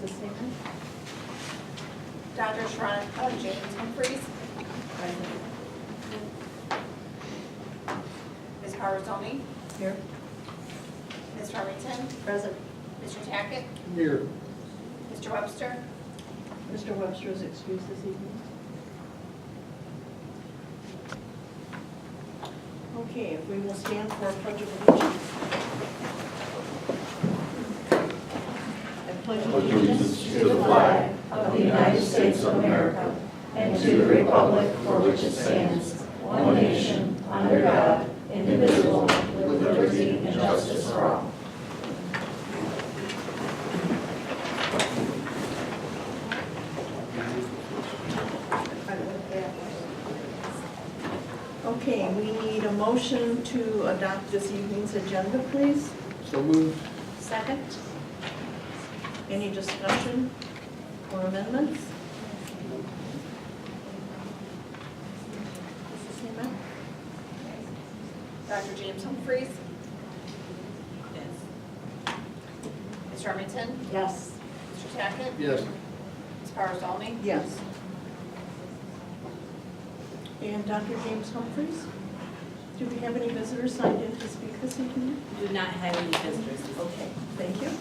the statement. Dr. James Humphries. Present. Ms. Parazoni. Here. Ms. Farmington. Present. Mr. Tackett. Here. Mr. Webster. Mr. Webster is excused this evening. Okay, if we will stand for a pledge of allegiance. I pledge allegiance to the flag of the United States of America and to the republic for which it stands, one nation, under God, indivisible, with liberty and justice for all. Okay, we need a motion to adopt this evening's agenda, please. So moved. Second. Any discussion or amendments? Mrs. Seaman? Dr. James Humphries. Yes. Ms. Farmington. Yes. Mr. Tackett. Yes. Ms. Parazoni. Yes. And Dr. James Humphries? Do we have any visitors signed in to speak this evening? Do not have any visitors. Okay, thank you.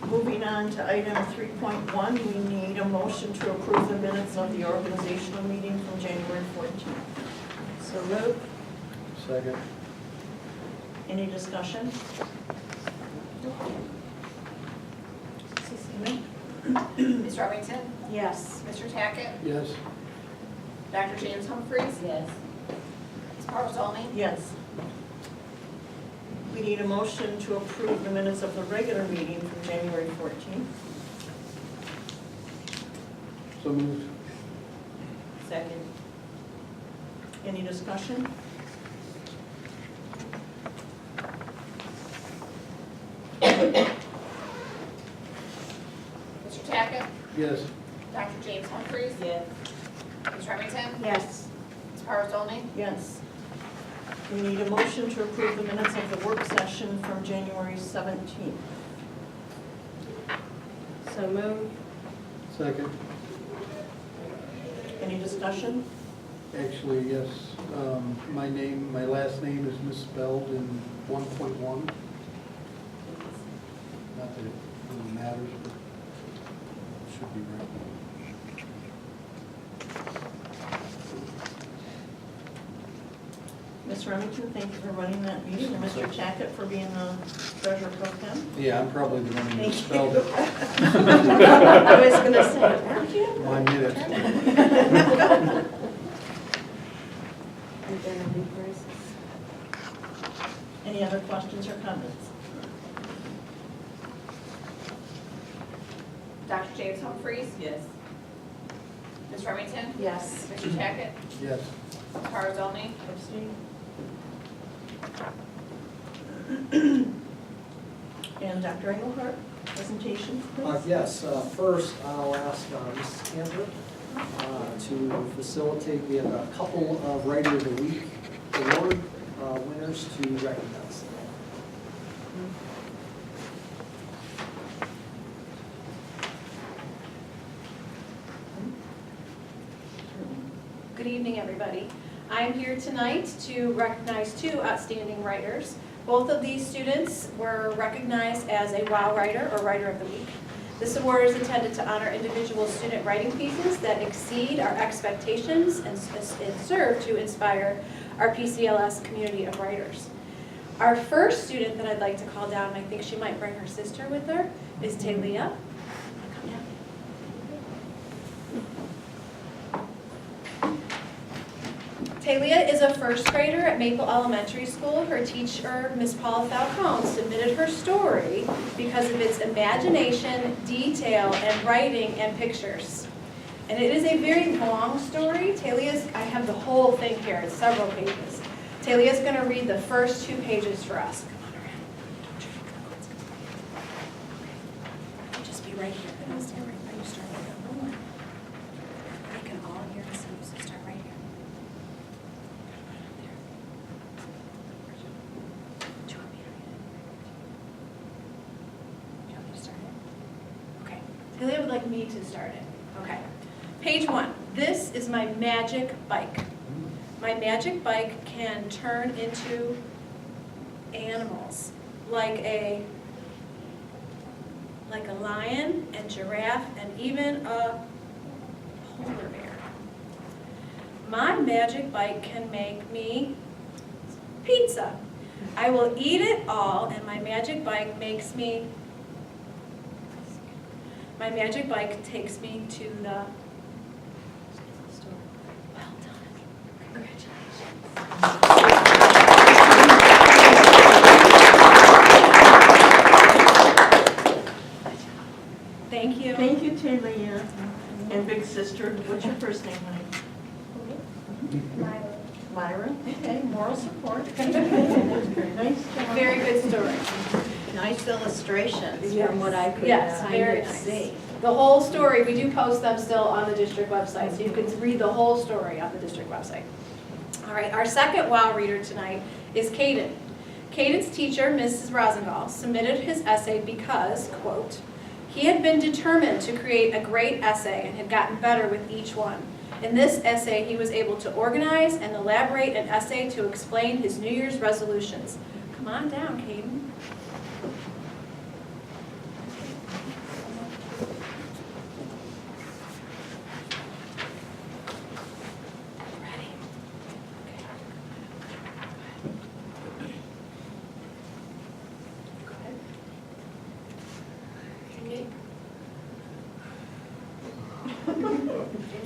Moving on to item 3.1, we need a motion to approve the minutes of the organizational meeting from January 14th. So moved. Second. Any discussion? Mrs. Seaman? Ms. Farmington. Yes. Mr. Tackett. Yes. Dr. James Humphries. Yes. Ms. Parazoni. Yes. We need a motion to approve the minutes of the regular meeting from January 14th. So moved. Second. Any discussion? Mr. Tackett. Yes. Dr. James Humphries. Yes. Ms. Farmington. Yes. Ms. Parazoni. Yes. We need a motion to approve the minutes of the work session from January 17th. So moved. Second. Any discussion? Actually, yes. My last name is misspelled in 1.1. Not that it really matters, but it should be right. Ms. Remington, thank you for running that meeting, and Mr. Tackett for being the treasurer pro tem. Yeah, I'm probably the one who Thank misspelled you. it. I was going to say, aren't you? 1 minute. Any other questions or comments? Dr. James Humphries. Yes. Ms. Farmington. Yes. Mr. Tackett. Yes. Ms. Parazoni. Abstain. And Dr. Engelhardt, presentation, please. Yes, first I'll ask Mrs. Camper to facilitate. We have a couple of Writer of the Week award winners to recognize them. Good evening, everybody. I am here tonight to recognize two outstanding writers. Both of these students were recognized as a WOW Writer or Writer of the Week. This award is intended to honor individual student writing pieces that exceed our expectations and serve to inspire our PCLS community of writers. Our first student that I'd like to call down, and I think she might bring her sister with her, is Talia. Come down. Talia is a first grader at Maple Elementary School. Her teacher, Miss Paula Falcone, submitted her story because of its imagination, detail, and writing and pictures. And it is a very long story. I have the whole thing here, it's several pages. Talia's going to read the first 2 pages for us. Come on around. Don't just be right here. I'll stand right by you. Start right here. I can all hear us, so start right here. Do you want me to read it? Do you want me to start it? Okay. Delia would like me to start it. Okay. Page 1. This is my magic bike. My magic bike can turn into animals like a lion and giraffe and even a polar bear. My magic bike can make me pizza. I will eat it all, and my magic bike takes me to the store. Well done. Congratulations. Thank you. Thank you, Talia. And big sister, what's your first name, honey? Myra. Okay, moral support. Nice job. Very good story. Nice illustrations Yes. from what I could Yes, kind very of nice. see. The whole story, we do post them still on the district website, so you can read the whole story on the district website. All right, our second WOW reader tonight is Caden. Caden's teacher, Mrs. Rosendahl, submitted his essay because, quote, he had been determined to create a great essay and had gotten better with each one. In this essay, he was able to organize and elaborate an essay to explain his New Year's resolutions. Come on down, Caden. Ready? Okay. A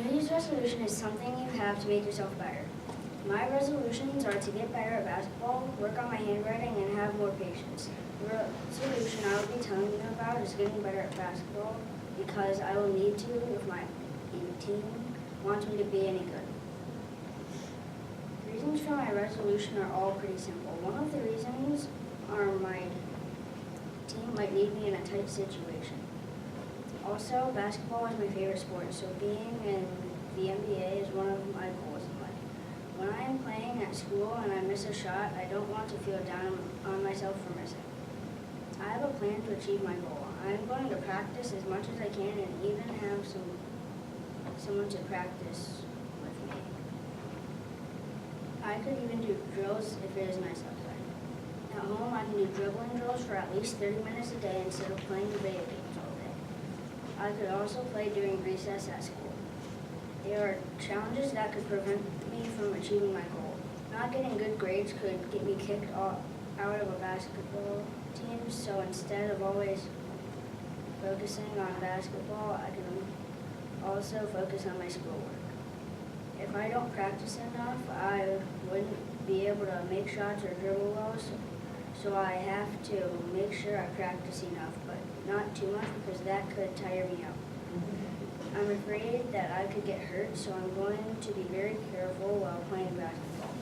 New Year's resolution is something you have to make yourself better. My resolutions are to get better at basketball, work on my handwriting, and have more patience. The resolution I will be telling you about is getting better at basketball because I will need to if my team wants me to be any good. The reasons for my resolution are all pretty simple. One of the reasons are my team might need me in a tight situation. Also, basketball is my favorite sport, so being in the NBA is one of my goals in life. When I am playing at school and I miss a shot, I don't want to feel down on myself for missing. I have a plan to achieve my goal. I'm going to practice as much as I can and even have someone to practice with me. I could even do drills if it is nice outside. At home, I can do dribbling drills for at least 30 minutes a day instead of playing video games all day. I could also play during recess at school. There are challenges that could prevent me from achieving my goal. Not getting good grades could get me kicked out of a basketball team, so instead of always focusing on basketball, I can also focus on my schoolwork. If I don't practice enough, I wouldn't be able to make shots or dribble well, so I have to make sure I practice enough, but not too much because that could tire me out. I'm afraid that I could get hurt, so I'm going to be very careful while playing basketball.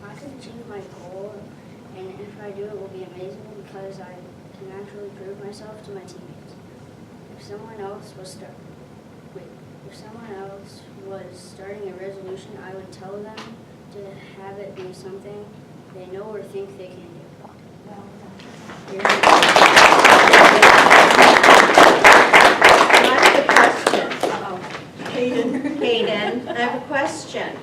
I can achieve my goal, and if I do, it will be amazing because I can actually prove myself to my teammates. If someone else was starting a resolution, I would tell them to have it be something they know or think they can do. Hayden, I have a question.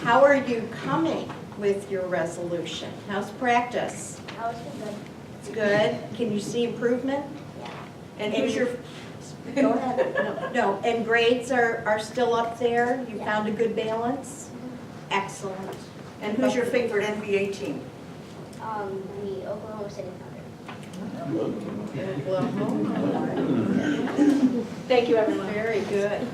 How are you coming with your resolution? How's practice? I was good. It's good. Can you see improvement? Yeah. And who's your, go ahead. No, and grades are still up there? You found a good balance? Excellent. And who's your favorite NBA team? The Oklahoma City Thunder. Oklahoma. Thank you, everyone. Very good.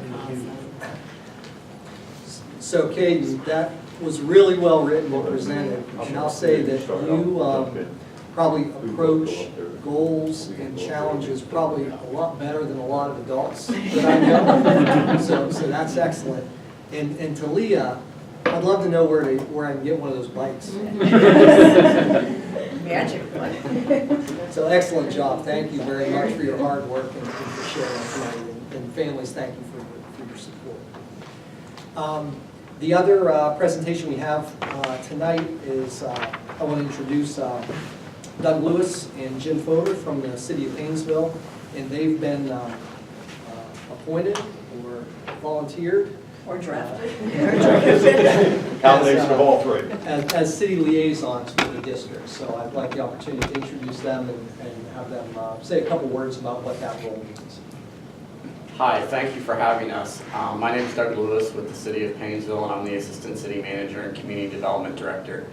So Caden, that was really well written and presented, and I'll say that you probably approach goals and challenges probably a lot better than a lot of adults that I know. So that's excellent. And Talia, I'd love to know where I can get one of those bikes. Magic bike. So excellent job. Thank you very much for your hard work and for sharing tonight. And families, thank you for your support. The other presentation we have tonight is, I want to introduce Doug Lewis and Jim Fodor from the city of Painesville, and they've been appointed or volunteered Or drafted. Combination of all three. as city liaisons for the district. So I'd like the opportunity to introduce them and have them say a couple words about what that role means. Hi, thank you for having us. My name is Doug Lewis with the City of Painesville, and I'm the Assistant City Manager and Community Development Director.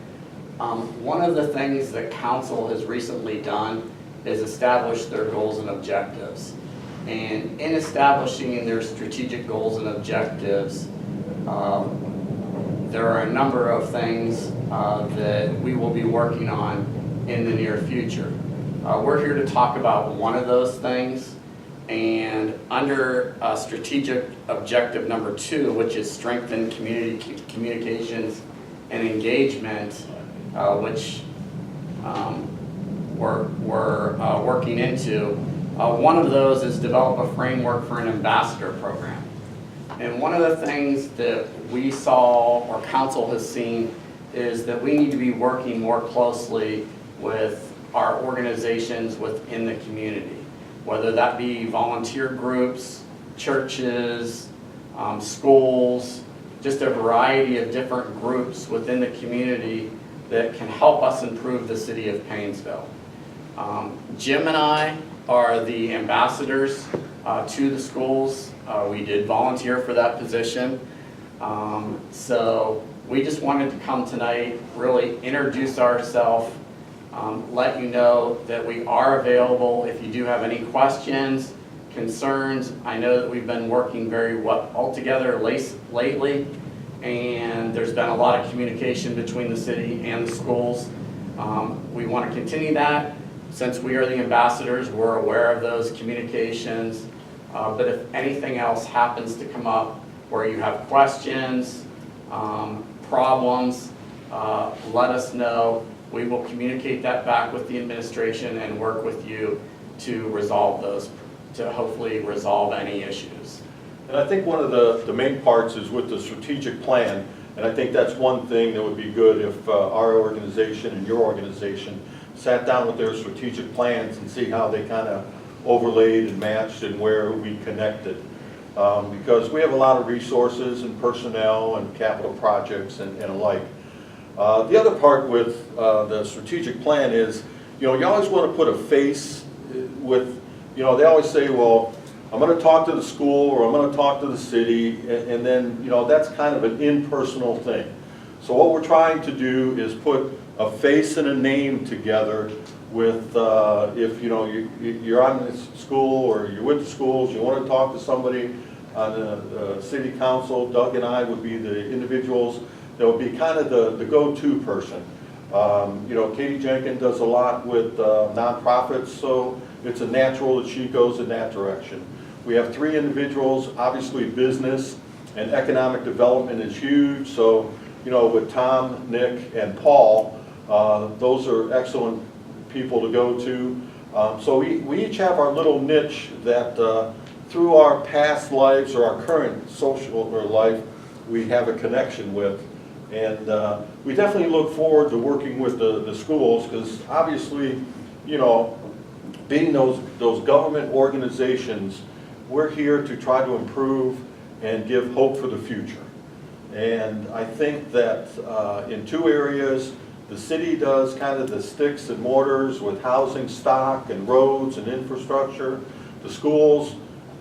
One of the things that Council has recently done is establish their goals and objectives. And in establishing their strategic goals and objectives, there are a number of things that we will be working on in the near future. We're here to talk about one of those things, and under strategic objective number 2, which is strengthen community communications and engagement, which we're working into. One of those is develop a framework for an ambassador program. And one of the things that we saw, or council has seen, is that we need to be working more closely with our organizations within the community, whether that be volunteer groups, churches, schools, just a variety of different groups within the community that can help us improve the city of Painesville. Jim and I are the ambassadors to the schools. We did volunteer for that position. So we just wanted to come tonight, really introduce ourselves, let you know that we are available if you do have any questions, concerns. I know that we've been working very well together lately, and there's been a lot of communication between the city and the schools. We want to continue that. Since we are the ambassadors, we're aware of those communications. But if anything else happens to come up where you have questions, problems, let us know. We will communicate that back with the administration and work with you to resolve those, to hopefully resolve any issues. And I think one of the main parts is with the strategic plan, and I think that's one thing that would be good if our organization and your organization sat down with their strategic plans and see how they kind of overlaid and matched and where we connected. Because we have a lot of resources and personnel and capital projects and alike. The other part with the strategic plan is, you always want to put a face with, they always say, well, I'm going to talk to the school or I'm going to talk to the city, and then, that's kind of an impersonal thing. So what we're trying to do is put a face and a name together with, if you're on the school or you're with the schools, you want to talk to somebody on the city council, Doug and I would be the individuals that would be kind of the go-to person. Katie Jenkins does a lot with nonprofits, so it's a natural that she goes in that direction. We have 3 individuals. Obviously business and economic development is huge, so with Tom, Nick, and Paul, those are excellent people to go to. So we each have our little niche that through our past lives or our current social life, we have a connection with. And we definitely look forward to working with the schools, because obviously, being those government organizations, we're here to try to improve and give hope for the future. And I think that in 2 areas, the city does kind of the sticks and mortars with housing stock and roads and infrastructure. The schools,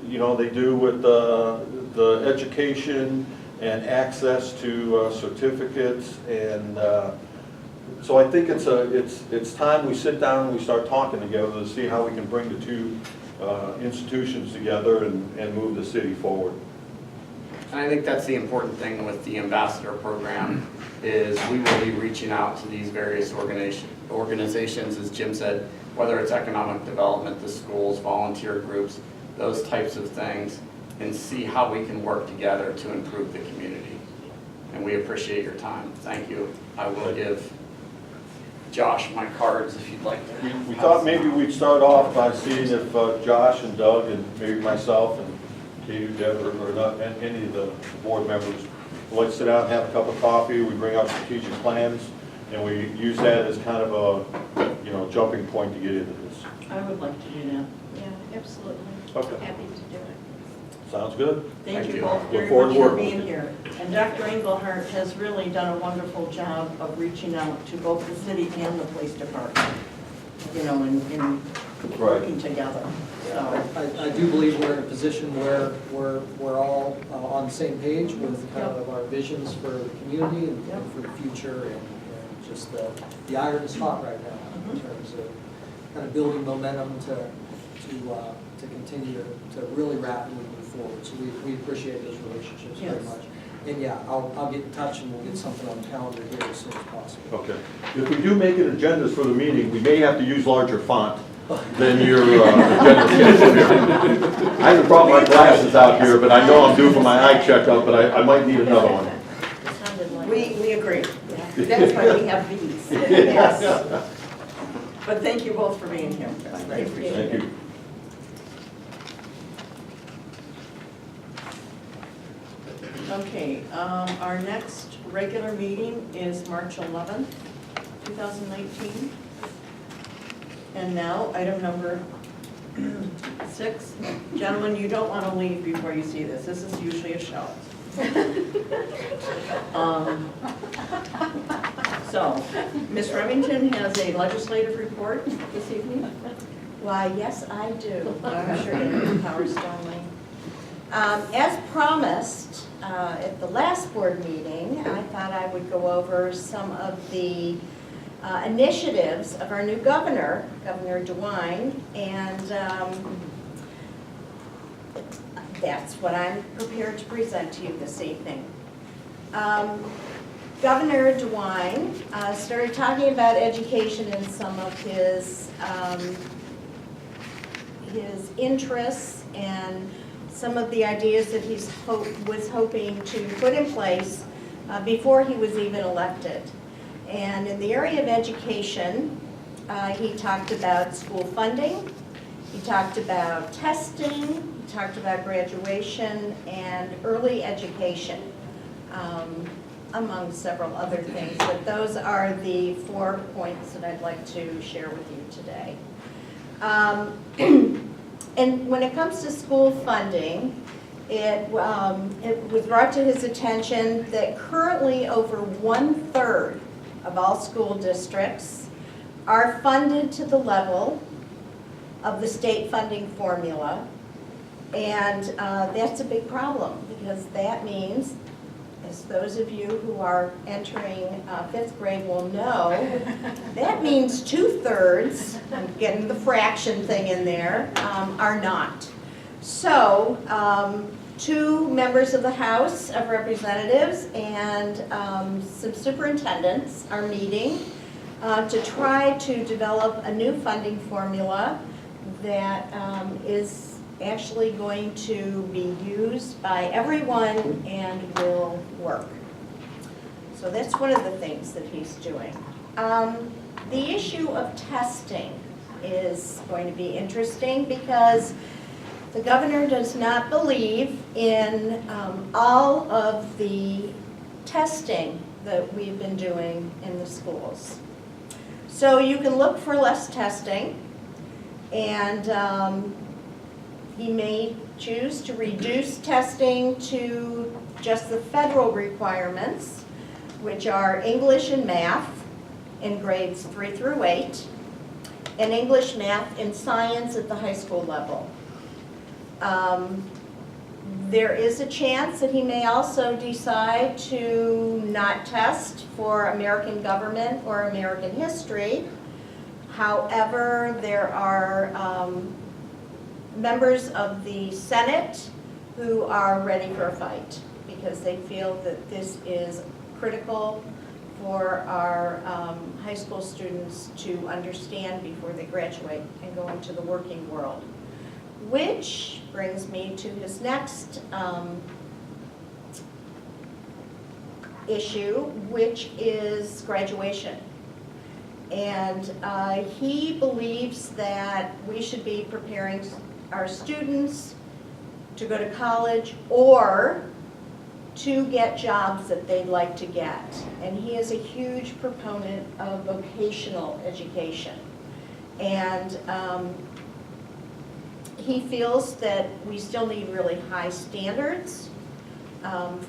they do with the education and access to certificates. And so I think it's time we sit down and we start talking together to see how we can bring the 2 institutions together and move the city forward. And I think that's the important thing with the ambassador program, is we will be reaching out to these various organizations, as Jim said, whether it's economic development, the schools, volunteer groups, those types of things, and see how we can work together to improve the community. And we appreciate your time. Thank you. I will give Josh my cards if you'd like to. We thought maybe we'd start off by seeing if Josh and Doug and maybe myself and Katie, Deb, or not, any of the board members would like to sit down and have a cup of coffee. We bring out strategic plans, and we use that as kind of a, jumping point to get into this. I would like to do that. Yeah, absolutely. Okay, Happy to do it. sounds good. Thank Thank you you. both Look very forward much to for working being with you. here. And Dr. Engelhardt has really done a wonderful job of reaching out to both the city and the police department, in working together. So, I do believe we're in a position where we're all on the same page with kind of our visions for the community and for the future, and just the iron is hot right now in terms of kind of building momentum to continue to really rapidly move forward. So we appreciate those relationships very Yes. much. And yeah, I'll get in touch and we'll get something on the calendar here as soon as possible. Okay. If we do make it agendas for the meeting, we may have to use larger font than your agenda schedule here. I haven't brought my glasses out here, but I know I'm due for my eye checkup, but I might need another one. we agree. That's why we have these. Yes. But thank you both for being here. I appreciate Thank it. you. Okay, our next regular meeting is March 11th, 2019. And now, item number 6. Gentlemen, you don't want to leave before you see this. This is usually a show. So, Ms. Remington has a legislative report this evening. Why, yes, I do. I'm sure you do, Howard Stoney. As promised, at the last board meeting, I thought I would go over some of the initiatives of our new governor, Governor DeWine, and that's what I'm prepared to present to you this evening. Governor DeWine started talking about education in some of his interests and some of the ideas that he was hoping to put in place before he was even elected. And in the area of education, he talked about school funding, he talked about testing, he talked about graduation and early education, among several other things. But those are the 4 points that I'd like to share with you today. And when it comes to school funding, it was brought to his attention that currently over 1/3 of all school districts are funded to the level of the state funding formula. And that's a big problem, because that means, as those of you who are entering 5th grade will know, that means 2/3, I'm getting the fraction thing in there, are not. So, 2 members of the House of Representatives and some superintendents are meeting to try to develop a new funding formula that is actually going to be used by everyone and will work. So that's one of the things that he's doing. The issue of testing is going to be interesting, because the governor does not believe in all of the testing that we've been doing in the schools. So you can look for less testing, and he may choose to reduce testing to just the federal requirements, which are English and math in grades 3 through 8, and English, math, and science at the high school level. There is a chance that he may also decide to not test for American government or American history. However, there are members of the Senate who are ready for a fight, because they feel that this is critical for our high school students to understand before they graduate and go into the working world. Which brings me to his next issue, which is graduation. And he believes that we should be preparing our students to go to college or to get jobs that they'd like to get. And he is a huge proponent of vocational education. And he feels that we still need really high standards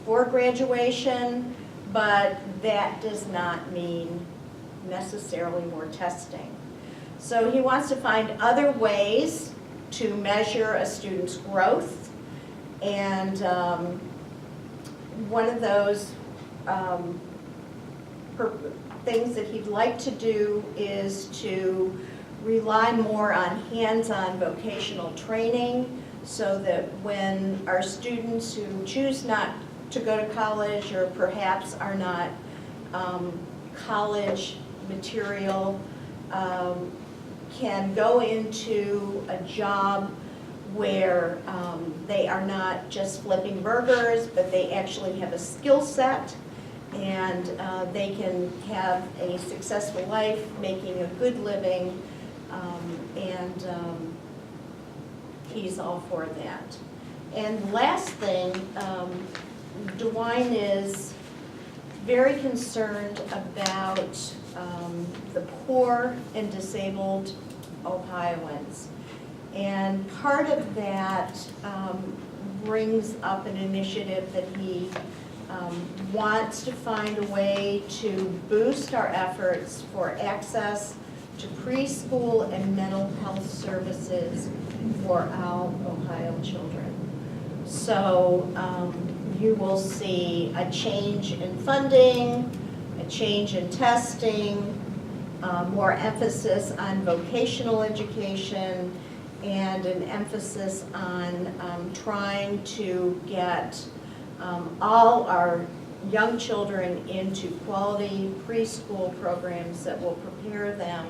for graduation, but that does not mean necessarily more testing. So he wants to find other ways to measure a student's growth, and one of those things that he'd like to do is to rely more on hands-on vocational training, so that when our students who choose not to go to college or perhaps are not college material can go into a job where they are not just flipping burgers, but they actually have a skill set, and they can have a successful life, making a good living, and he's all for that. And last thing, DeWine is very concerned about the poor and disabled Ohioans. And part of that brings up an initiative that he wants to find a way to boost our efforts for access to preschool and mental health services for our Ohio children. So you will see a change in funding, a change in testing, more emphasis on vocational education, and an emphasis on trying to get all our young children into quality preschool programs that will prepare them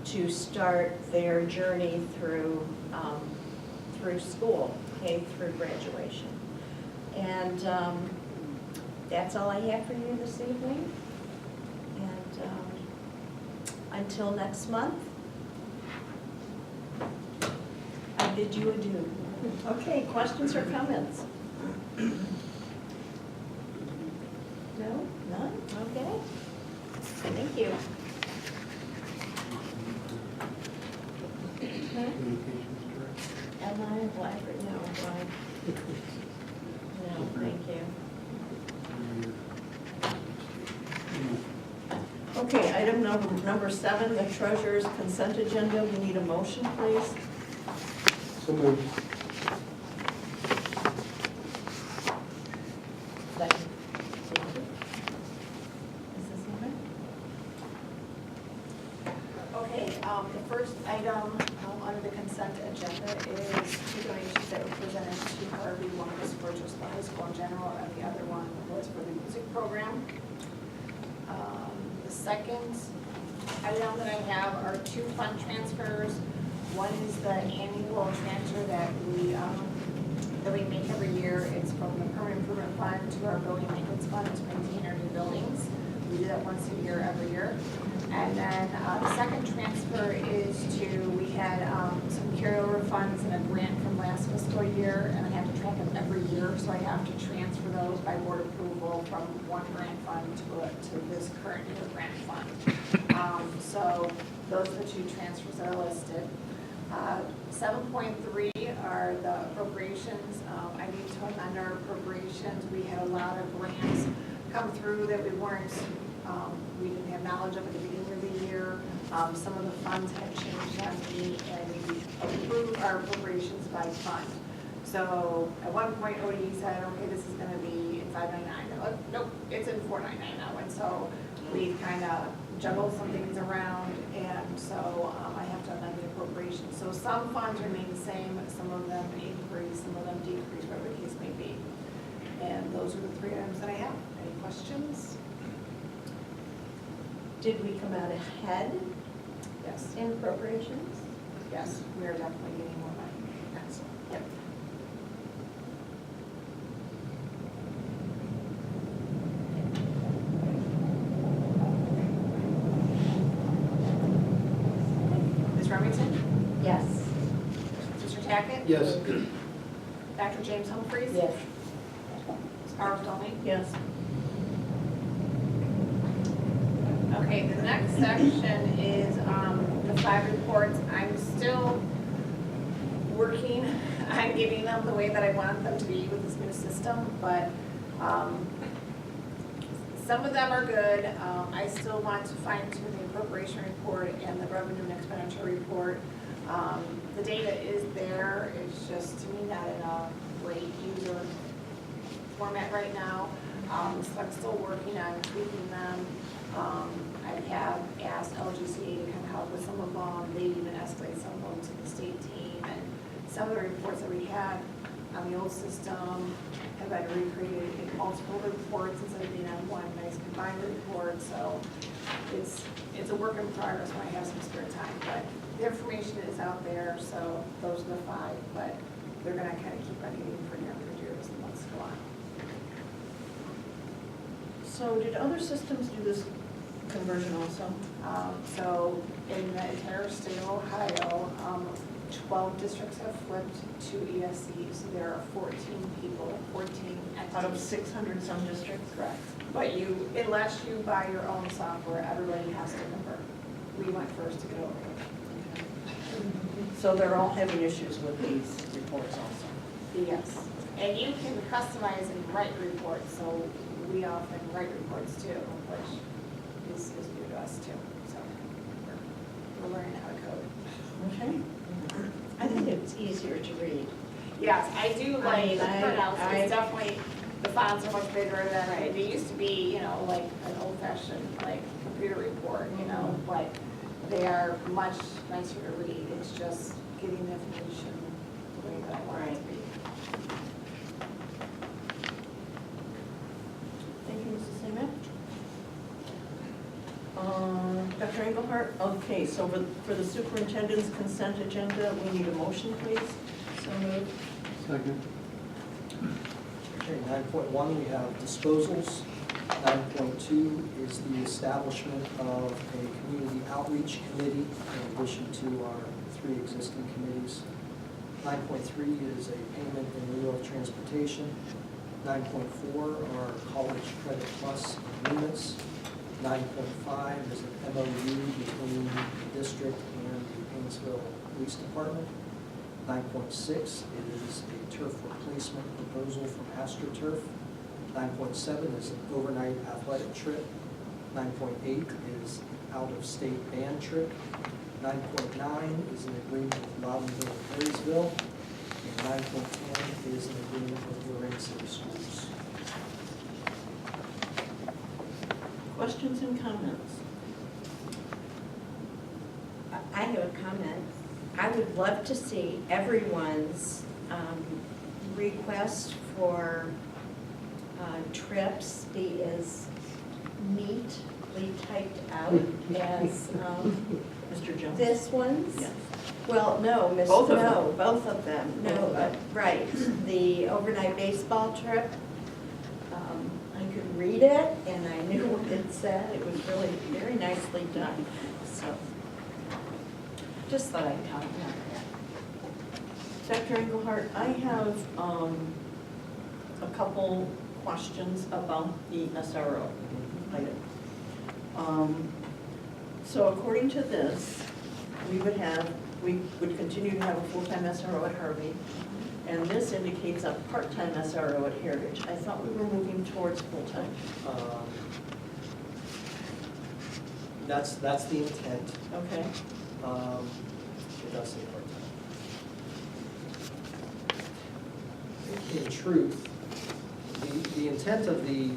to start their journey through school, okay, through graduation. And that's all I have for you this evening. And until next month, I bid you adieu. Okay, questions or comments? No? None? Okay. Thank you. Communications director. Am I Blackford? No, fine. No, thank you. Okay, item number 7, the treasurer's consent agenda. We need a motion, please. So moved. Second. Is this on? Okay, the first item under the consent agenda is 2 donations that were presented to Harvey. One was for just the high school in general, and the other one was for the music program. The second item that I have are 2 fund transfers. One is the annual transfer that we make every year. It's from the permanent improvement fund to our building maintenance fund to maintain our new buildings. We do that once a year, every year. And then the second transfer is we had some carryover funds and a grant from last fiscal year, and I have to track them every year, so I have to transfer those by board approval from one grant fund to this current year grant fund. So those are the 2 transfers that are listed. 7.3 are the appropriations. I need to amend our appropriations. We had a lot of grants come through that we didn't have knowledge of at the beginning of the year. Some of the funds had changed on me, and we approved our appropriations by fund. So at one point, ODE said, okay, this is going to be in 599. Like, nope, it's in 499 now. And so we kind of juggled some things around, and so I have to amend the appropriations. So some funds remain the same, some of them increase, some of them decrease, whatever the case may be. And those are the 3 items that I have. Any questions? Did we come out ahead Yes. in appropriations? Yes, we are definitely getting more money. Excellent. Yep. Ms. Remington? Yes. Mr. Tackett? Yes. Dr. James Humphries? Yes. Ms. Powers Dolly? Yes. Okay, the next section is the the 5 reports. I'm still working on getting them the way that I want them to be with this new system, but some of them are good. I still want to fine tune the appropriation report and the revenue and expenditure report. The data is there, it's just to me not in a great user format right now. So I'm still working on tweaking them. I have asked LGCA to kind of help with some of them. They even escalate some of them to the state team. And some of the reports that we had on the old system have been recreated in multiple reports instead of being on one nice combined report. So it's a work in progress when I have some spare time. But the information is out there, so those are the 5. But they're going to kind of keep on getting prettier and prettier as the months go on. So did other systems do this conversion also? So in the entire state of Ohio, 12 districts have flipped to ESC, so there are 14 people, 14 entities. Out of 600 some districts? Correct. But unless you buy your own software, everybody has to convert. We went first to go over. So they're all having issues with these reports also? Yes. And you can customize and write reports, so we often write reports too, which is new to us too. So we're learning how to code. Okay. I think it's easier to read. Yes, I do like the printouts. I- It's definitely, the fonts are much bigger than, they used to be, like an old fashioned, computer report, but they are much nicer to read. It's just getting the information the way that I want it to be. Thank you, Mrs. Seaman. Dr. Engelhardt, okay, so for the superintendent's consent agenda, we need a motion, please. So moved. Second. Okay, 9.1, we have disposals. 9.2 is the establishment of a community outreach committee in addition to our 3 existing committees. 9.3 is a payment in lieu of transportation. 9.4 are college credit plus agreements. 9.5 is an MOU between the district and the Painesville Police Department. 9.6 is a turf replacement proposal from AstroTurf. 9.7 is an overnight athletic trip. 9.8 is an out-of-state band trip. 9.9 is an agreement with Bobbinsville and Perrysville. And 9.10 is an agreement with Lorraine City Schools. Questions and comments? I have a comment. I would love to see everyone's request for trips be as neatly typed out as Mr. Jones? this one's. Yes. Well, no, Miss, Both of no, them. both of them, no, but, right, the overnight baseball trip. I could read it and I knew what it said, it was really very nicely done, so. Just thought I'd comment on that. Dr. Engelhardt, I have a couple questions about the SRO item. So according to this, we would continue to have a full-time SRO at Harvey, and this indicates a part-time SRO at Heritage. I thought we were moving towards full-time. That's the intent. Okay. It does say part-time. In truth, the intent of the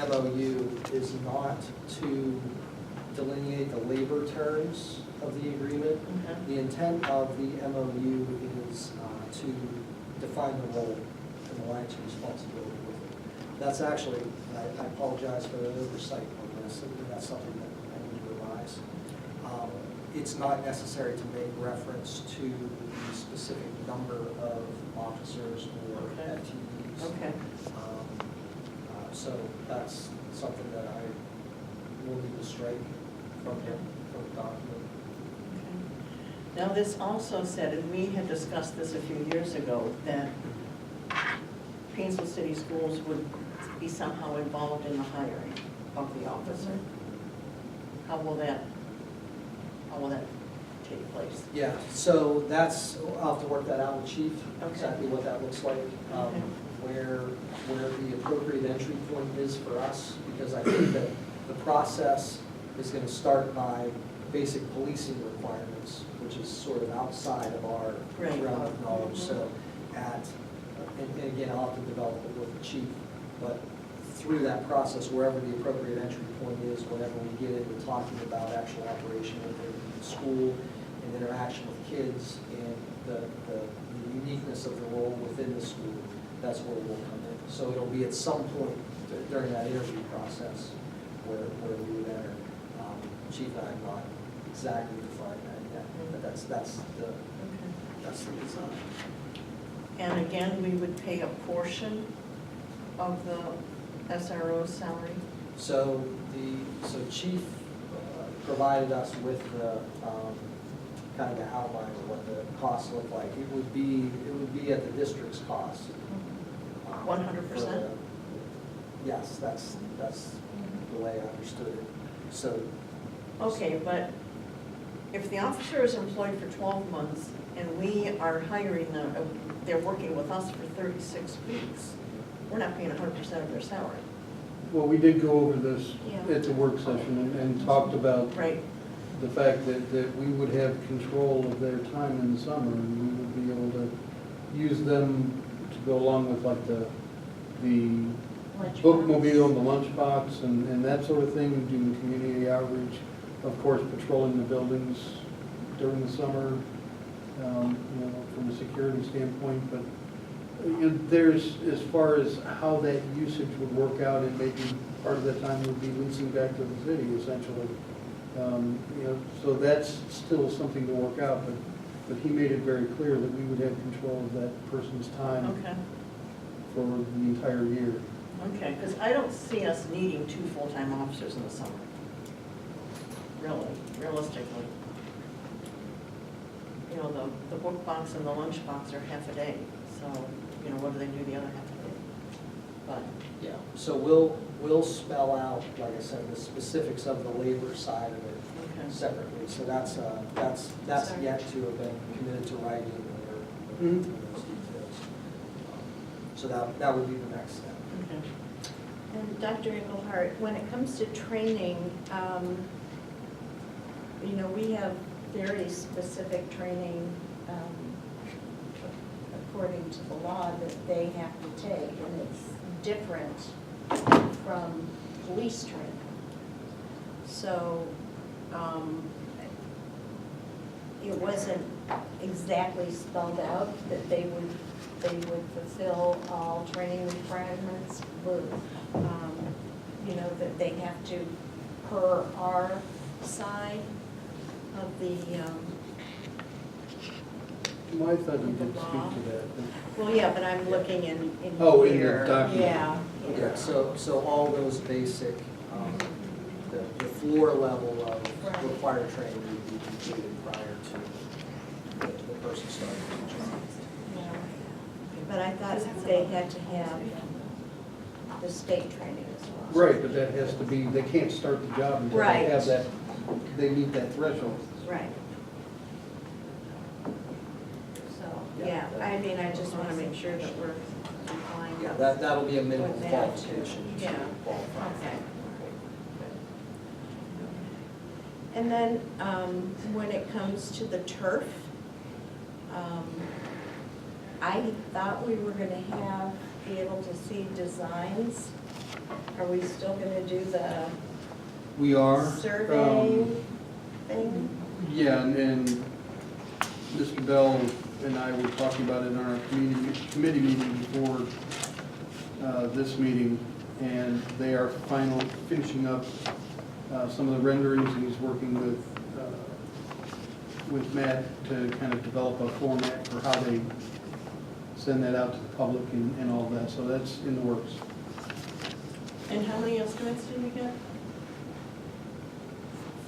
MOU is not to delineate the labor terms of the agreement. Okay. The intent of the MOU is to define the role and the lines of responsibility with it. That's actually, I apologize for the oversight on this, that's something that I need to revise. It's not necessary to make reference to the specific number of officers or Okay. FTEs. Okay. So that's something that I will need to strike from the document. Okay. Now, this also said, and we had discussed this a few years ago, that Painesville City Schools would be somehow involved in the hiring of the officer. How will that take place? Yeah, so that's, I'll have to work that out with Chief, Okay. exactly what that looks like, Okay. where the appropriate entry point is for us, because I think that the process is gonna start by basic policing requirements, which is sort of outside of our Right. realm of knowledge, Mhm. so and again, I'll have to develop it with the chief, but through that process, wherever the appropriate entry point is, whenever we get into talking about actual operation within the school and interaction with kids and the uniqueness of the role within the school, that's where we'll come in. So it'll be at some point during that interview process where we would enter. Chief and I have not exactly defined that yet, but that's the design. And again, we would pay a portion of the SRO's salary? So Chief provided us with the, kind of the outline of what the costs look like. It would be at the district's cost. 100%? Yes, that's the way I understood it. So, Okay, but if the officer is employed for 12 months and we are hiring them, they're working with us for 36 weeks, we're not paying 100% of their salary. Well, we did go over this Yeah. at the work session and talked about Right. the fact that we would have control of their time in the summer, and we would be able to use them to go along with like the bookmobile, the lunchbox, and that sort of thing, doing community outreach, of course, patrolling the buildings during the summer, from a security standpoint, but there's, as far as how that usage would work out, and maybe part of that time would be leasing back to the city, essentially. So that's still something to work out, but he made it very clear that we would have control of that person's time Okay, for the entire year. okay, because I don't see us needing 2 full-time officers in the summer. Really, realistically. The book box and the lunch box are half a day, so, what do they do the other half a day? But, yeah, so we'll spell out, like I said, the specifics of the labor side of it okay. separately. So that's yet to have been committed to writing or Mhm. those details. So that would be the next step. Okay. And Dr. Engelhardt, when it comes to training, we have very specific training according to the law that they have to take, and it's different from police training. So it wasn't exactly spelled out that they would fulfill all training requirements, but, that they have to, per our side of the, Well, I thought he did speak to that. well, yeah, but I'm looking in Oh, in the here. document. Yeah. Yeah, so all those basic, the floor level of Right. required training would be completed prior to the person starting the job. Yeah. But I thought they had to have the state training as well. Right, but that has to be, they can't start the job until they Right. have that, they meet that threshold. Right. So, yeah, I just want to make sure that we're complying. Yeah, that'll be a minimum With that, qualification to yeah. qualify. Okay. And then, when it comes to the turf, I thought we were gonna be able to see designs. Are we still gonna do the We are. survey thing? Yeah, and Mr. Bell and I were talking about it in our committee meeting before this meeting, and they are finishing up some of the renderings, and he's working with Matt to kind of develop a format for how they send that out to the public and all that, so that's in the works. And how many estimates did we get?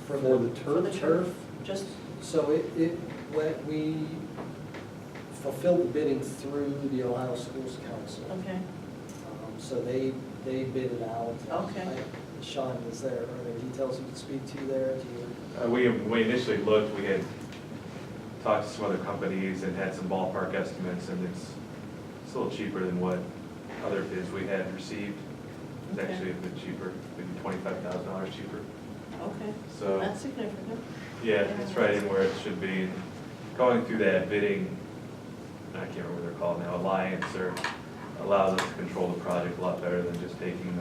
For the For the turf? Just, So when we fulfilled the bidding through the Ohio Schools Council. okay. So they bid it out. Okay. Sean, are there details you could speak to there? We initially looked, we had talked to some other companies and had some ballpark estimates, and it's a little cheaper than what other bids we had received. It's Okay. actually a bit cheaper, maybe $25,000 cheaper. Okay, So, that's significant. yeah, it's right in where it should be. Going through that bidding, I can't remember what they're called now, alliance, or allows us to control the project a lot better than just taking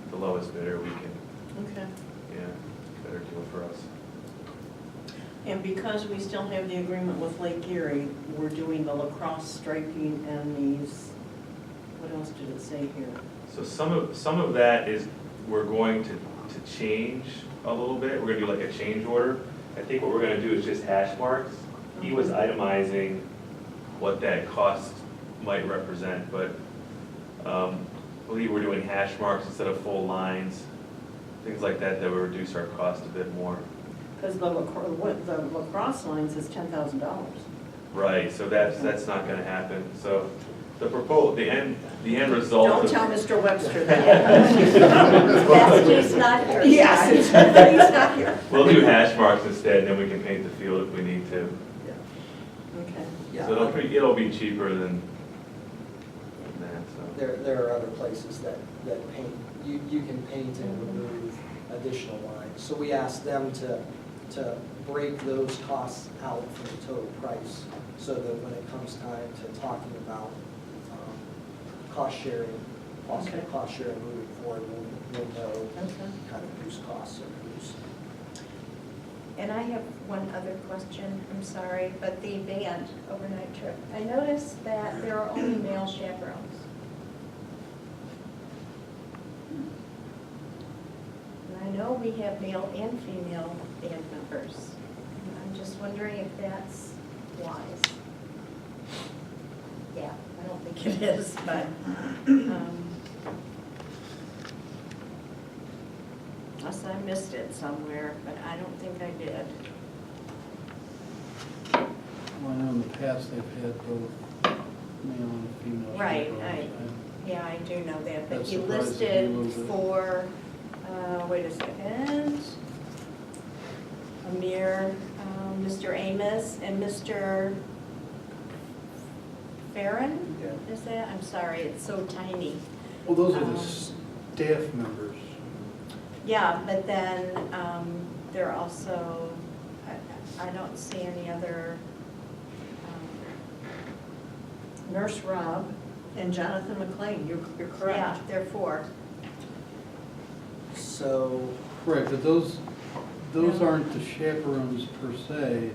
the lowest bidder. We can, Okay. yeah, better deal for us. And because we still have the agreement with Lake Erie, we're doing the lacrosse striping and these, what else did it say here? So some of that is, we're going to change a little bit. We're gonna do like a change order. I think what we're gonna do is just hash marks. He was itemizing what that cost might represent, but I believe we're doing hash marks instead of full lines, things like that that will reduce our cost a bit more. Because the lacrosse lines is $10,000. Right, so that's not gonna happen. So the end result Don't of. tell Mr. Webster that. That's he's not here. Yes, it's that he's not here. We'll do hash marks instead, and then we can paint the field if we need to. Okay. Yeah. So it'll be cheaper than that, so. There are other places that paint, you can paint and remove additional lines. So we asked them to break those costs out from the total price, so that when it comes time to talking about cost sharing, possible Okay. cost sharing moving forward, we'll know Okay. kind of whose costs are whose. And I have one other question, I'm sorry, but the band overnight trip. I noticed that there are only male chaperones. And I know we have male and female band members. And I'm just wondering if that's wise. Yeah, I don't think it is, but, unless I missed it somewhere, but I don't think I did. Well, I know in the past they've had both male and female. Right, chaperones. Yeah, I do know that, but That he surprises me a listed little bit. for, wait a second, Amir, Mr. Amos, and Mr. Farron? Yeah. Is that? I'm sorry, it's so tiny. Well, those are the Um, staff members. Yeah, but then there are also, I don't see any other, Nurse Rob and Jonathan McLean, you're correct. yeah, there are 4. So, Correct, but those aren't the chaperones per se.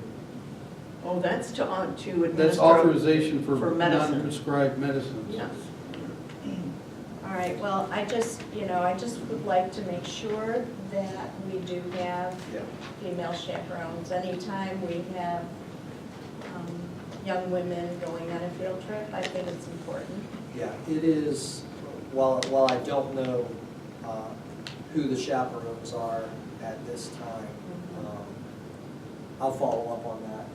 Oh, that's to administer. That's authorization for for medicine. non-prescribed medicines. Yes. All right, well, I just would like to make sure that we do have yeah. female chaperones. Anytime we have young women going on a field trip, I think it's important. Yeah, it is, while I don't know who the chaperones are at this time, I'll follow up on that.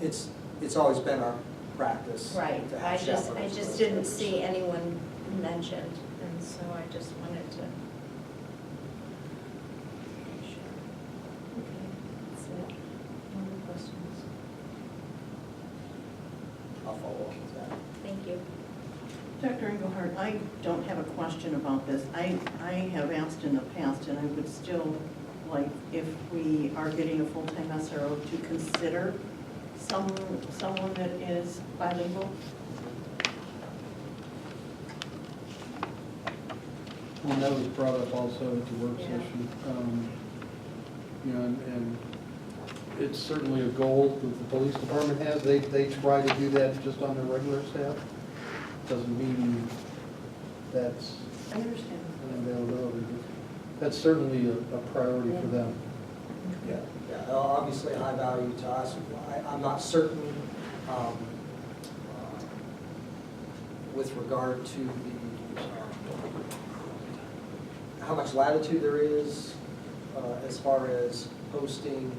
It's always been our practice Right, to I have just chaperones for those didn't trips. see anyone mentioned, and so I just wanted to. Okay, that's it. No more questions. I'll follow up with that. Thank you. Dr. Engelhardt, I don't have a question about this. I have asked in the past, and I would still like, if we are getting a full-time SRO, to consider someone that is bilingual. And that was brought up also at the work Yeah. session. You know, and it's certainly a goal that the police department has. They try to do that just on their regular staff. Doesn't mean that's I understand. an availability. That's certainly a priority for them. Yeah, obviously a high value to us. I'm not certain with regard to the, how much latitude there is as far as posting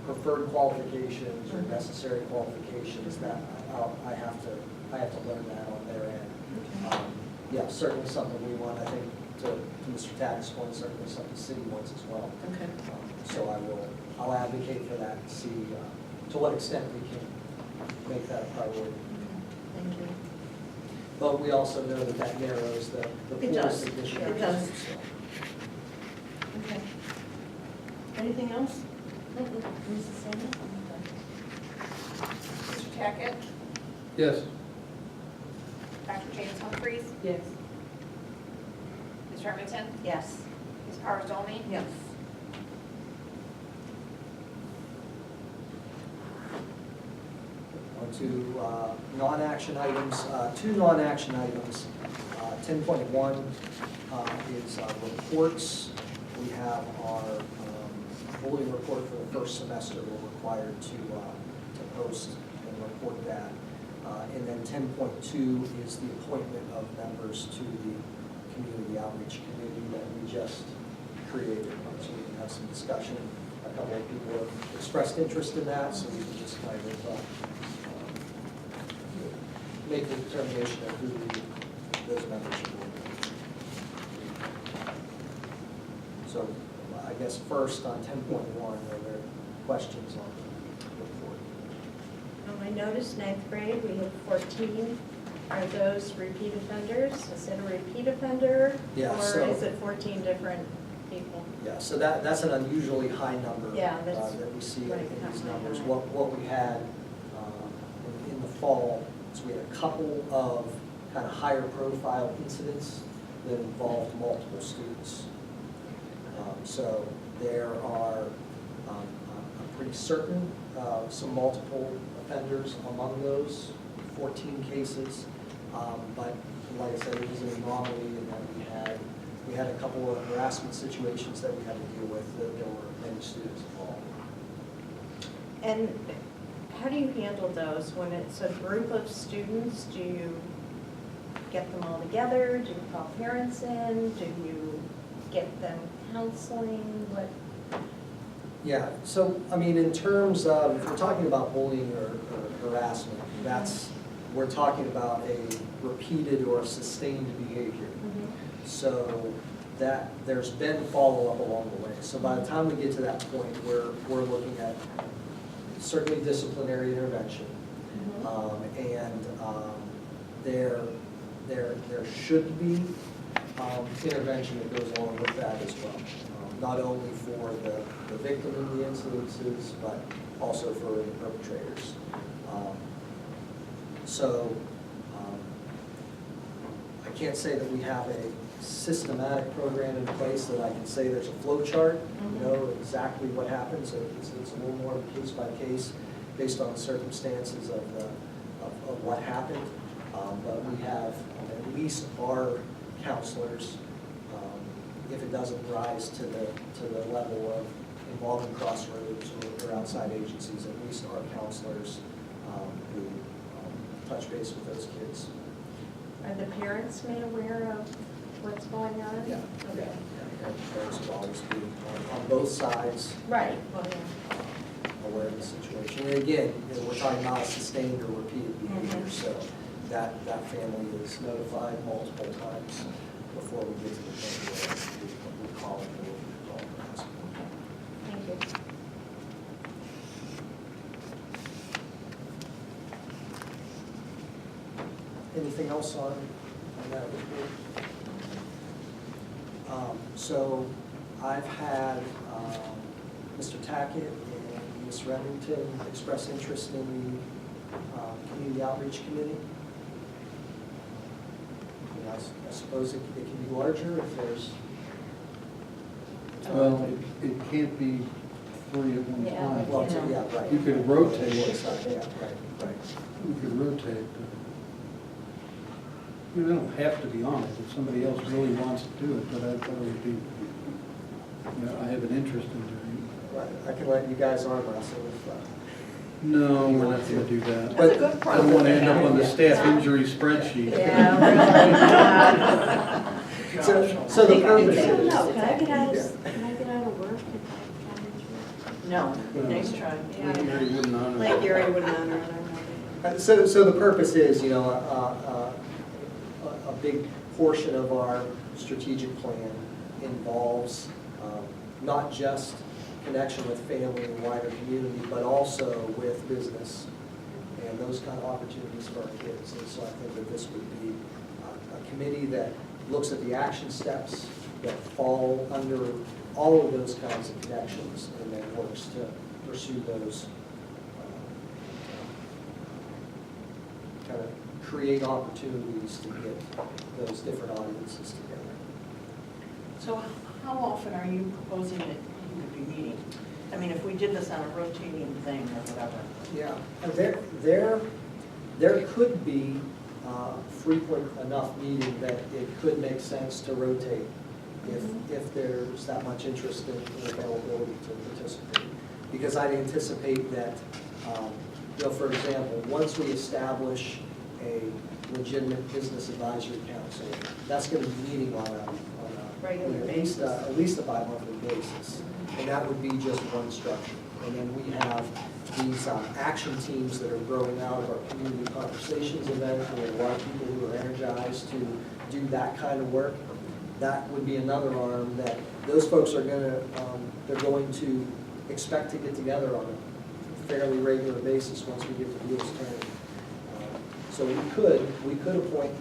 preferred qualifications or necessary qualifications. That I have to learn that on their end. Yeah, certainly something we want, I think, to Mr. Tack's point, certainly something the city wants as well. Okay. So I'll advocate for that and see to what extent we can make that a priority. Thank you. But we also know that that narrows the It pool does. significantly. It does. So, Okay. Anything else? Mrs. Sanders? Mr. Tackett? Yes. Dr. James Humphries? Yes. Ms. Remington? Yes. Ms. Parzoni? Yes. On to non-action items, two non-action items. 10.1 is reports. We have our bullying report for the first semester. We're required to post and report that. And then 10.2 is the appointment of members to the community outreach committee that we just created. So we can have some discussion. A couple of people have expressed interest in that, so we can just kind of make the determination of who those members will be. So I guess first on 10.1, are there questions on the report? I noticed ninth grade, we have 14. Are those repeat offenders? Is it a repeat offender? Yeah, Or so- is it 14 different people? Yeah, so that's an unusually high number Yeah, that's that we see right, in these that's numbers. high. What we had in the fall is we had a couple of kind of higher profile incidents that involved multiple students. So there are, I'm pretty certain, some multiple offenders among those 14 cases. But like I said, it was an anomaly in that we had a couple of harassment situations that we had to deal with, that there were many students involved. And how do you handle those when it's a group of students? Do you get them all together? Do you call parents in? Do you get them counseling? What? Yeah, so, I mean, in terms of, if we're talking about bullying or harassment, we're talking about a repeated or sustained behavior. So that, there's been follow-up along the way. So by the time we get to that point, we're looking at certainly disciplinary intervention. There should be intervention that goes along with that as well. Not only for the victim in the incidences, but also for the perpetrators. I can't say that we have a systematic program in place that I can say there's a flow chart, know exactly what happens. It's a little more case by case based on the circumstances of what happened. But we have at least our counselors, if it doesn't rise to the level of involving Crossroads or outside agencies, at least our counselors who touch base with those kids. Are the parents made aware of what's going on? Yeah. Okay. Parents will always be on both sides Right. Well, aware of the situation. And again, we're talking about a sustained or repeated behavior, so that family is notified multiple times before we get to the point where we call it or we call it harassment. Thank you. Anything else on that report? So I've had Mr. Tackett and Ms. Remington express interest in the Community Outreach Committee. I suppose it can be larger if there's... Well, it can't be 3 at one Yeah, time. Well, yeah, right. You could rotate. Yeah, right. You could rotate. You don't have to be on it if somebody else really wants to do it, but I thought it would be, I have an interest in doing Right. I can let you guys arm wrestle if... it. No, we're not going to do that. That's a good I problem. don't want to end up on the staff injury spreadsheet. Yeah, really. So the purpose I don't is... know, can I get out Yeah. of, work? No, nice try. Mary wouldn't honor Like it. Gary would not honor So the purpose is, a big portion of our strategic plan involves not just connection with family and wider community, but also with business and those kind of opportunities for our kids. And so I think that this would be a committee that looks at the action steps that fall under all of those kinds of connections and then works to pursue those, kind of create opportunities to get those different audiences together. So how often are you proposing that you would be meeting? I mean, if we did this on a rotating thing or whatever. Yeah, and there could be frequent enough meeting that it could make sense to rotate if there's that much interest in availability to participate. Because I'd anticipate that, for example, once we establish a legitimate business advisory council, that's going to be meeting on a Regular at least a bi-monthly basis. And that would be just one structure. And then we have these action teams that are growing out of our community conversations event. We have a lot of people who are energized to do that kind of work. That would be another arm that those folks are they're going to expect to get together on a fairly regular basis once we get the wheels turning. So we could appoint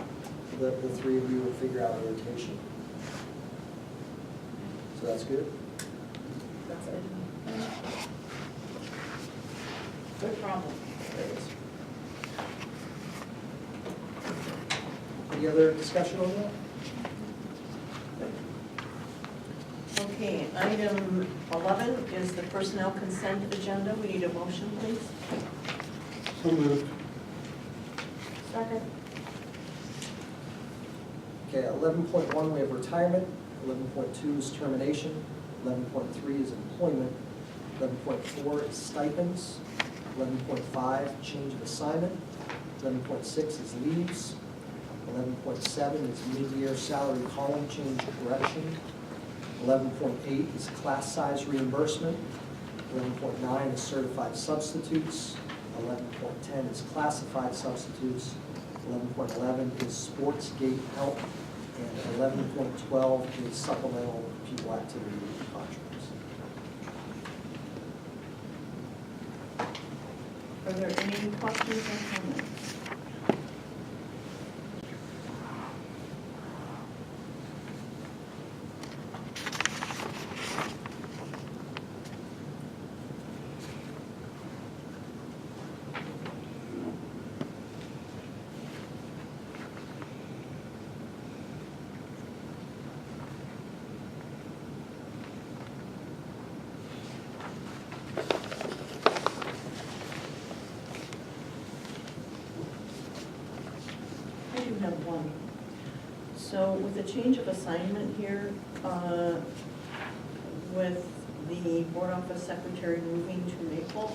the three of you and figure out a rotation. So that's good? That's it. Good problem. Any other discussion on that? Okay, item 11 is the personnel consent agenda. We need a motion, please. So moved. Second. Okay, 11.1, we have retirement. 11.2 is termination. 11.3 is employment. 11.4 is stipends. 11.5, change of assignment. 11.6 is leaves. 11.7 is mid-year salary column change correction. 11.8 is class size reimbursement. 11.9 is certified substitutes. 11.10 is classified substitutes. 11.11 is sports gate help. And 11.12 is supplemental pupil activity contracts. Are there any questions or comments? I do have one. So with the change of assignment here, with the board office secretary moving to Maple,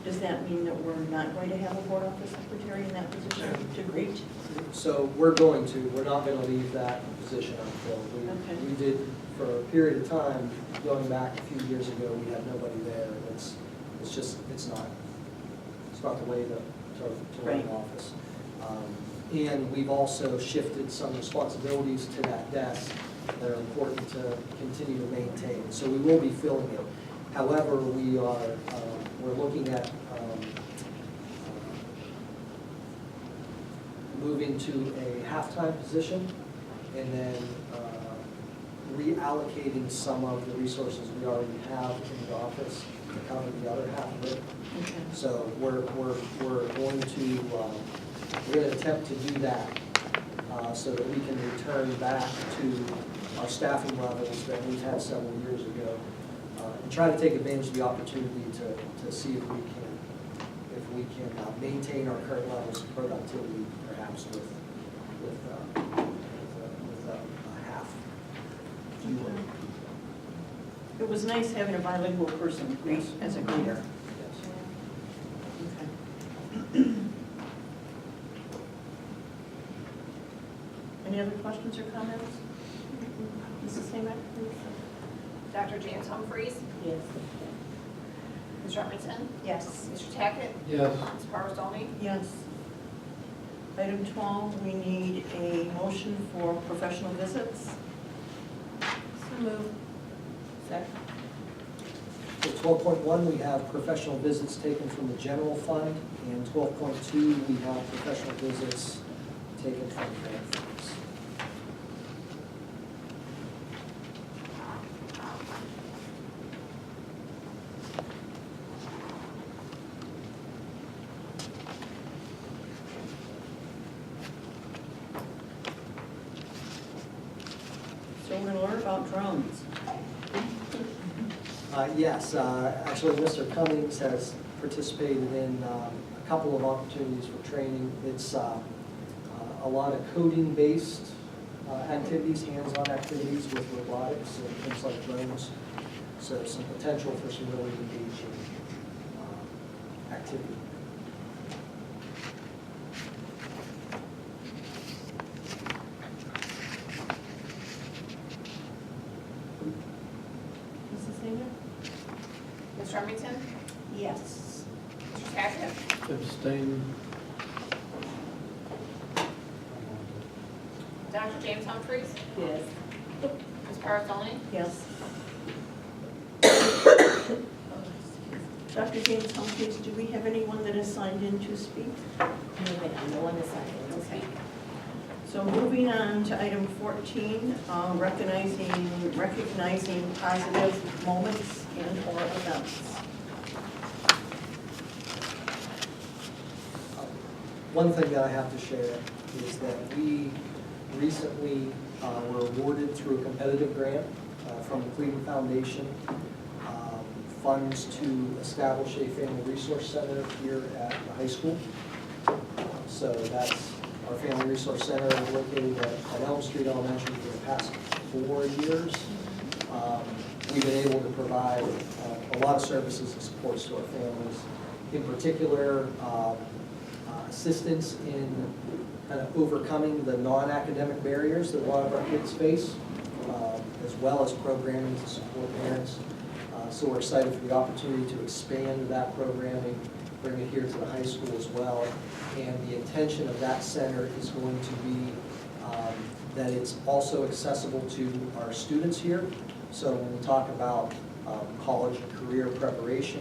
does that mean that we're not going to have a board office secretary in that position to greet? So we're not going to leave that position unfilled. Okay. We did, for a period of time, going back a few years ago, we had nobody there. It's not the way to run an office. And we've also shifted some responsibilities to that desk that are important to continue to maintain. So we will be filling it. However, we're looking at moving to a half-time position and then reallocating some of the resources we already have in the office to cover the other half of it. Okay. So we're going to attempt to do that so that we can return back to our staffing levels that we've had several years ago, and try to take advantage of the opportunity to see if we can maintain our current levels of productivity, perhaps with a half fewer. It was nice having a bilingual person greet as a greeter. Yes. Okay. Any other questions or comments? Mrs. Seaman, please. Dr. James Humphries, Yes. Ms. Remington, Yes. Mr. Tackett, Yes. Ms. Parzoni. Yes. Item 12, we need a motion for professional visits. So moved. Second. 12.1, we have professional visits taken from the general fund, and 12.2, we have professional visits taken from grant funds. So we're gonna learn about drones. Yes, actually, Mr. Cummings has participated in a couple of opportunities for training. It's a lot of coding-based activities, hands-on activities with robotics and things like drones. So some potential for some really engaging activity. Mrs. Singer? Ms. Remington? Yes. Mr. Tackett? Abstain. Dr. James Humphries? Yes. Ms. Parazzoni? Yes. Dr. James Humphries, do we have anyone that is signed in to speak? No one decided. Okay. So moving on to item 14, recognizing positive moments and/or events. One thing that I have to share is that we recently were awarded through a competitive grant from the Cleveland Foundation funds to establish a family resource center here at the high school. So that's, our family resource center is located at Elm Street Elementary for the past 4 years. We've been able to provide a lot of services and supports to our families. In particular, assistance in kind of overcoming the non-academic barriers that a lot of our kids face, as well as programming to support parents. So we're excited for the opportunity to expand that programming, bring it here to the high school as well. And the intention of that center is going to be that it's also accessible to our students here. So when we talk about college and career preparation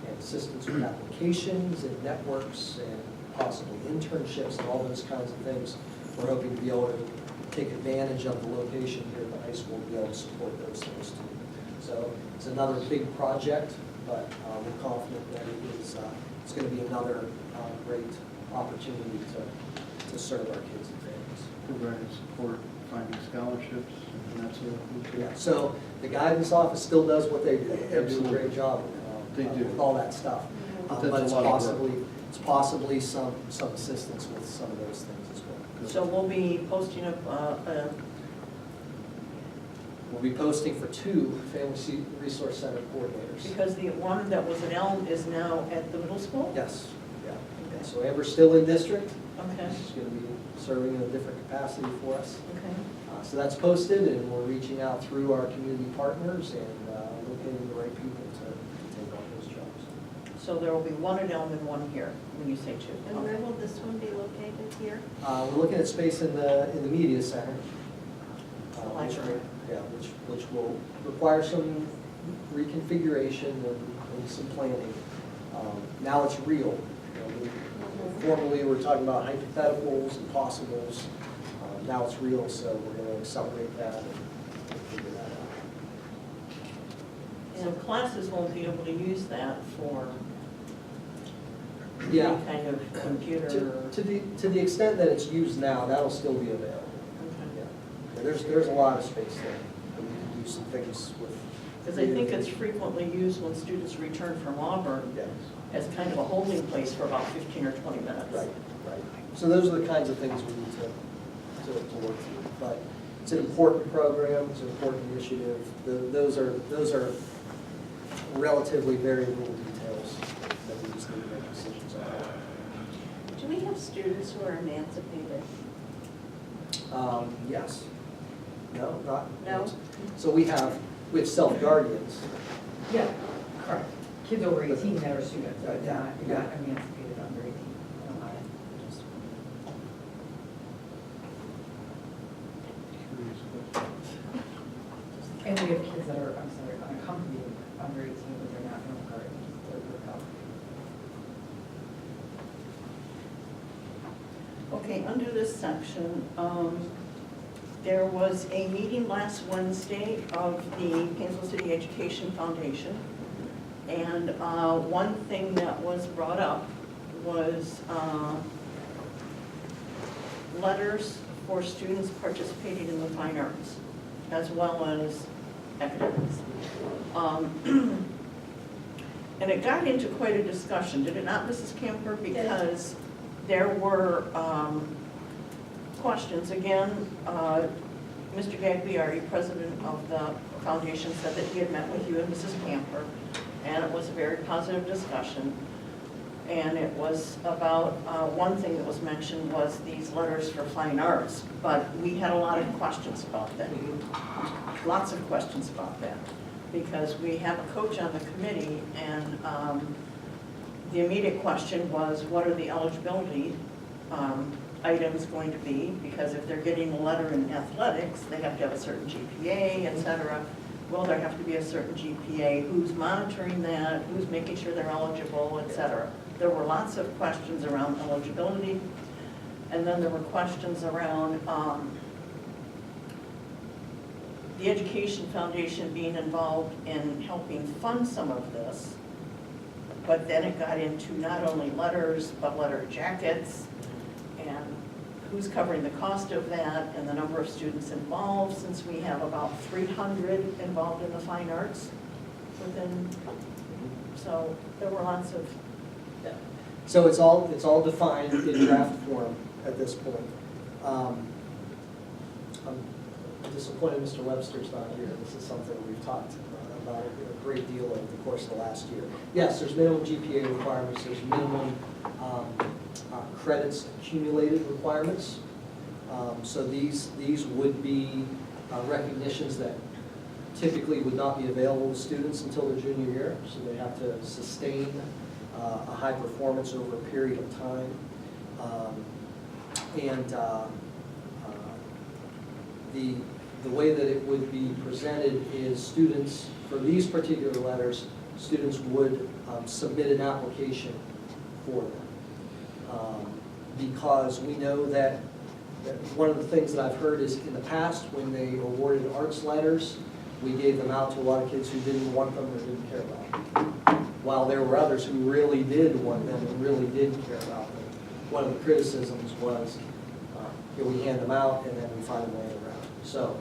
and assistance with applications and networks and possibly internships and all those kinds of things, we're hoping to be able to take advantage of the location here at the high school to be able to support those things too. So it's another big project, but we're confident that it's going to be another great opportunity to serve our kids and families. Providing support, finding scholarships, and that sort of thing. Yeah, so the guidance office still does what they do. They do a Absolutely. great job They do. with all that stuff. But that's But it's a lot of work. possibly some assistance with some of those things as well. So we'll be posting up, We'll be posting for 2 Family Resource Center coordinators. because the one that was at Elm is now at the middle school? Yes, yeah. So Amber's still in district. Okay, She's going to be serving in a different capacity for us. okay. So that's posted, and we're reaching out through our community partners and locating the right people to take on those jobs. So there will be one at Elm and one here, when you say 2. And where will this one be located here? We're looking at space in the media center. Library. Which will require some reconfiguration and some planning. Now it's real. Formerly, we were talking about hypotheticals and possibles. Now it's real, so we're going to accelerate that and figure that out. So classes won't be able to use that for any Yeah. kind of computer. To the extent that it's used now, that'll still be available. Okay. Yeah. There's a lot of space there. We can do some things with. Because I think it's frequently used when students return from Auburn Yeah. as kind of a holding place for about 15 or 20 minutes. Right. So those are the kinds of things we need to work through. But it's an important program, it's an important initiative. Those are relatively very little details that we just need to make decisions on. Do we have students who are emancipated? Yes. No, not. No? So we have self-guardians. Yeah, correct. Kids over 18 that are students, but not emancipated under 18. And we have kids that are, unaccompanied under 18, but they're not Okay, under this section, there was a meeting last Wednesday of the Painesville City Education Foundation. And one thing that was brought up was letters for students participating in the fine arts, as well as academics. And it got into quite a discussion, did it not, Mrs. Camper? Because there were questions. Again, Mr. Gagliardi, president of the foundation, said that he had met with you and Mrs. Camper, and it was a very positive discussion. And it was about, one thing that was mentioned was these letters for fine arts, but we had a lot of questions about that. Lots of questions about that, because we have a coach on the committee, and the immediate question was, what are the eligibility items going to be? Because if they're getting a letter in athletics, they have to have a certain GPA, et cetera. Will there have to be a certain GPA? Who's monitoring that? Who's making sure they're eligible, et cetera? There were lots of questions around eligibility. And then there were questions around the Education Foundation being involved in helping fund some of this. But then it got into not only letters, but letter jackets, and who's covering the cost of that, and the number of students involved, since we have about 300 involved in the fine arts within, so there were lots of. So it's all defined in draft form at this point. I'm disappointed Mr. Webster's not here. This is something we've talked about a great deal over the course of the last year. Yes, there's minimum GPA requirements, there's minimum credits accumulated requirements. So these would be recognitions that typically would not be available to students until their junior year, so they have to sustain a high performance over a period of time. The way that it would be presented is students, for these particular letters, students would submit an application for them. Because we know that one of the things that I've heard is in the past, when they awarded arts letters, we gave them out to a lot of kids who didn't want them or didn't care about them. While there were others who really did want them and really did care about them. One of the criticisms was, we hand them out and then we find them laying around. So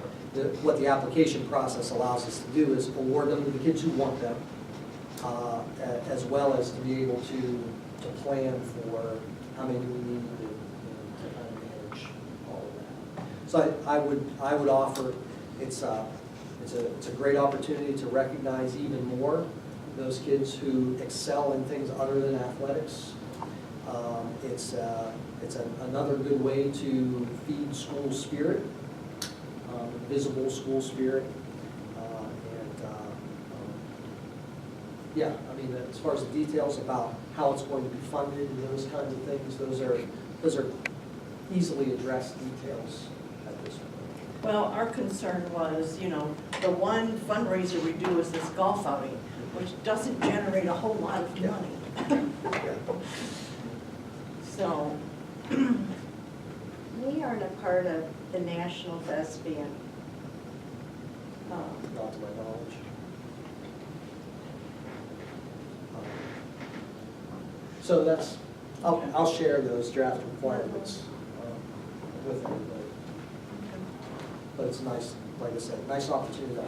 what the application process allows us to do is award them to the kids who want them, as well as to be able to plan for how many we need to kind of manage all of that. So I would offer, it's a great opportunity to recognize even more those kids who excel in things other than athletics. It's another good way to feed school spirit, visible school spirit. Yeah, I mean, as far as the details about how it's going to be funded and those kinds of things, those are easily addressed details at this point. Well, our concern was, the one fundraiser we do is this golf outing, which doesn't generate a whole lot of money. So. We aren't a part of the National Thespian. Not to my knowledge. So that's, I'll share those draft requirements with everybody. But it's nice, like I said, nice opportunity to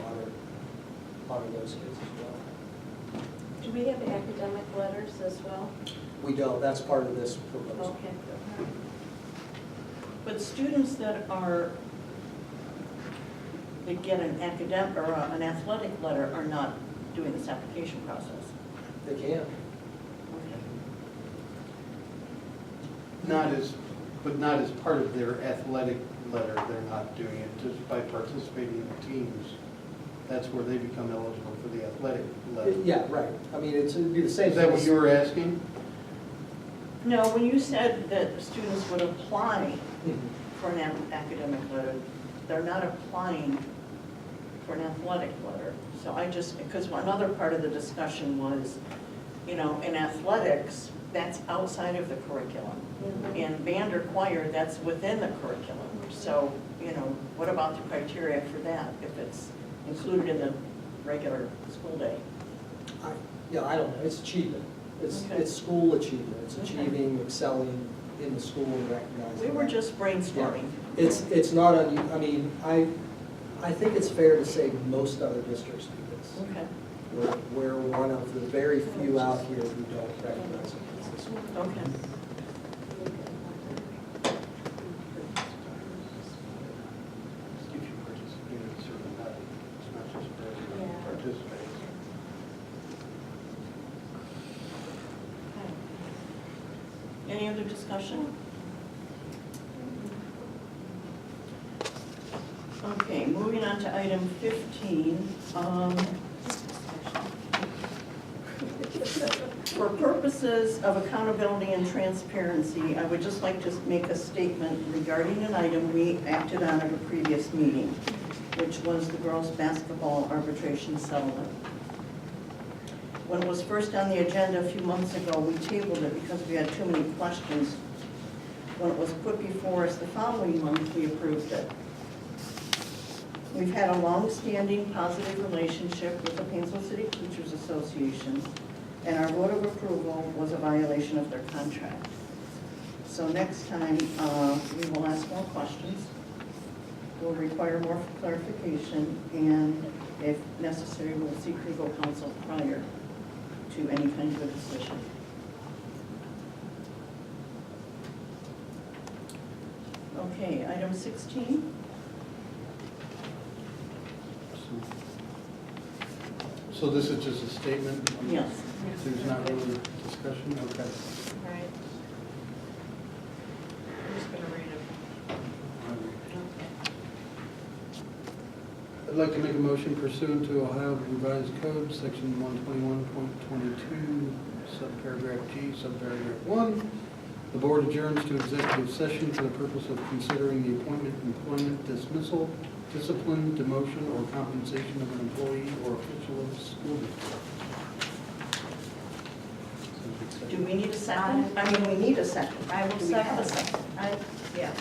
honor those kids as well. Do we have academic letters as well? We don't, that's part of this proposal. Okay. But students that get an academic or an athletic letter are not doing this application process. They can. But not as part of their athletic letter, they're not doing it just by participating in teams. That's where they become eligible for the athletic letter. Yeah, right. I mean, it'd be the same. Is that what you were asking? No, when you said that students would apply for an academic letter, they're not applying for an athletic letter. So because another part of the discussion was, in athletics, that's outside of the curriculum. And band or choir, that's within the curriculum. So, you know, what about the criteria for that, if it's included in the regular school day? Yeah, I don't know, it's achievement. Okay. It's school achievement, it's Okay. achieving, excelling in the school and recognizing. We were that. just brainstorming. It's not, I mean, I think it's fair to say most other districts do this. Okay, We're one of the very few out here who don't recognize it as this one. okay. If you participate in a certain way, it's not just for everyone who participates. Any other discussion? Okay, moving on to item 15. For purposes of accountability and transparency, I would just like to make a statement regarding an item we acted on at a previous meeting, which was the girls' basketball arbitration settlement. When it was first on the agenda a few months ago, we tabled it because we had too many questions. When it was put before us the following month, we approved it. We've had a long-standing positive relationship with the Painesville City Teachers Association, and our vote of approval was a violation of their contract. So next time, we will ask more questions, we'll require more clarification, and if necessary, we'll seek legal counsel prior to any kind of a decision. Okay, item 16. So this is just a statement? Yes. There's not really discussion? Okay. Right. I'm just gonna read it. I'd like to make a motion pursuant to Ohio Revised Code, section 121.22, subparagraph G, subparagraph 1. The board adjourns to executive session for the purpose of considering the appointment, employment, dismissal, discipline, demotion, or compensation of an employee or official of the school district. Do we need a second? I mean, we need a second. I will Do we have a second. second? Yeah.